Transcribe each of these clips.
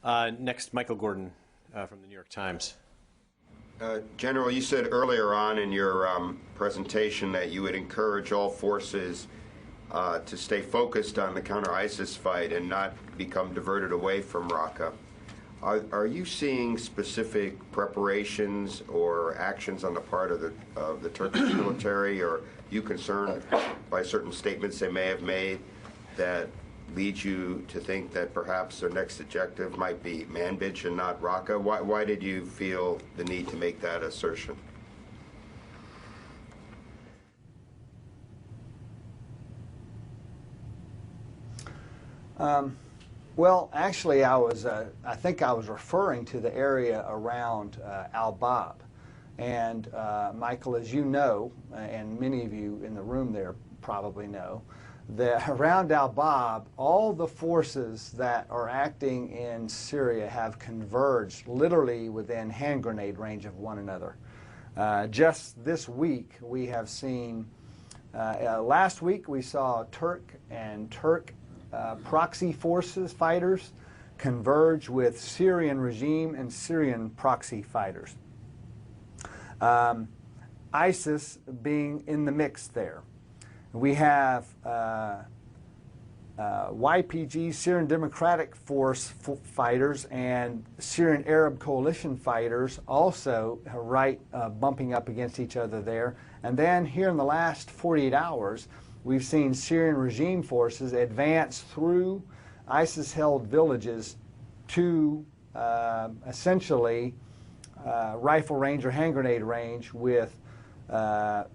Next, Michael Gordon from the New York Times. General, you said earlier on in your presentation that you would encourage all forces to stay focused on the counter-ISIS fight and not become diverted away from Raqqa. Are you seeing specific preparations or actions on the part of the Turkish military, or are you concerned by certain statements they may have made that lead you to think that perhaps their next objective might be Manbij and not Raqqa? Why did you feel the need to make that assertion? Well, actually, I think I was referring to the area around Al-Bab. And Michael, as you know, and many of you in the room there probably know, that around Al-Bab, all the forces that are acting in Syria have converged literally within hand grenade range of one another. Just this week, we have seen, last week we saw Turk proxy forces, fighters, converge with Syrian regime and Syrian proxy fighters. ISIS being in the mix there. We have YPG, Syrian Democratic Force fighters, and Syrian Arab Coalition fighters also bumping up against each other there. And then here in the last 48 hours, we've seen Syrian regime forces advance through ISIS-held villages to essentially rifle range or hand grenade range with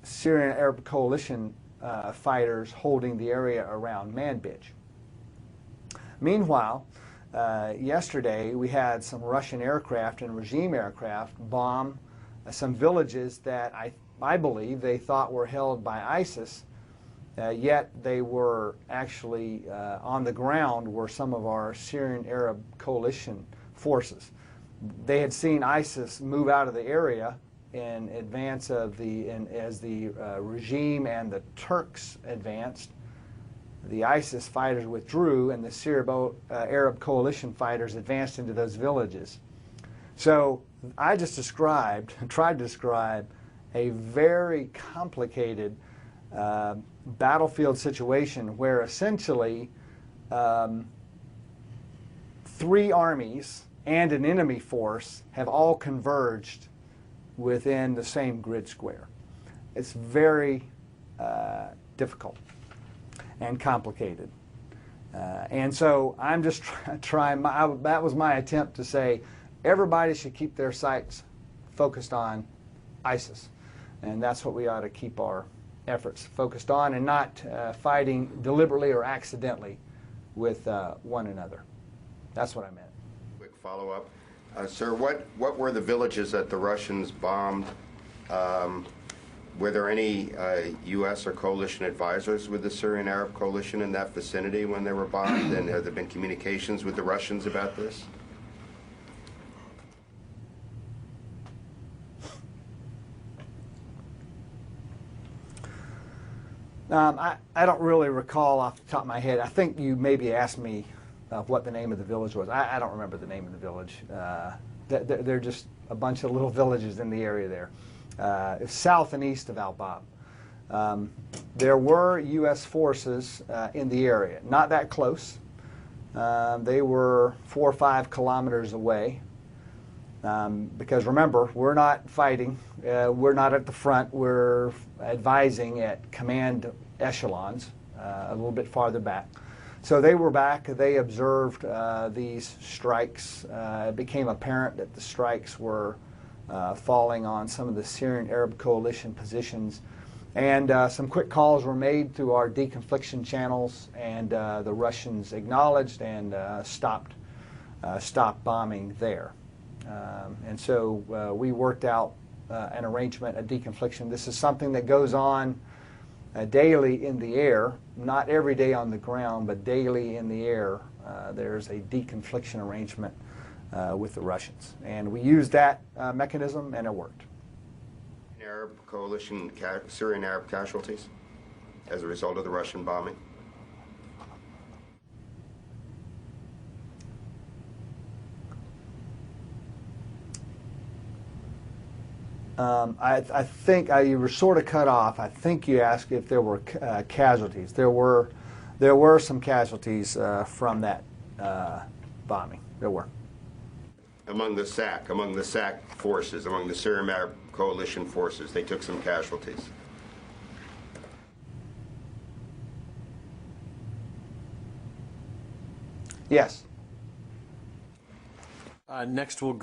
Syrian Arab Coalition fighters holding the area around Manbij. Meanwhile, yesterday we had some Russian aircraft and regime aircraft bomb some villages that I believe they thought were held by ISIS, yet they were actually on the ground were some of our Syrian Arab Coalition forces. They had seen ISIS move out of the area in advance of as the regime and the Turks advanced. The ISIS fighters withdrew, and the Syrian Arab Coalition fighters advanced into those villages. So I just tried to describe a very complicated battlefield situation where essentially three armies and an enemy force have all converged within the same grid square. It's very difficult and complicated. And so I'm just trying, that was my attempt to say everybody should keep their sights focused on ISIS. And that's what we ought to keep our efforts focused on, and not fighting deliberately or accidentally with one another. That's what I meant. Quick follow-up. Sir, what were the villages that the Russians bombed? Were there any U.S. or coalition advisors with the Syrian Arab Coalition in that vicinity when they were bombed? And have there been communications with the Russians about this? I don't really recall off the top of my head. I think you maybe asked me what the name of the village was. I don't remember the name of the village. They're just a bunch of little villages in the area there, south and east of Al-Bab. There were U.S. forces in the area, not that close. They were 4 or 5 kilometers away. Because remember, we're not fighting, we're not at the front, we're advising at command echelons a little bit farther back. So they were back, they observed these strikes. It became apparent that the strikes were falling on some of the Syrian Arab Coalition positions. And some quick calls were made through our deconfliction channels, and the Russians acknowledged and stopped bombing there. And so we worked out an arrangement, a deconfliction. This is something that goes on daily in the air, not every day on the ground, but daily in the air. There's a deconfliction arrangement with the Russians. And we used that mechanism, and it worked. Arab coalition, Syrian Arab casualties as a result of the Russian bombing? I think you were sort of cut off. I think you asked if there were casualties. There were some casualties from that bombing. There were. Among the SAC forces, among the Syrian Arab Coalition forces, they took some casualties. Yes. Next we'll go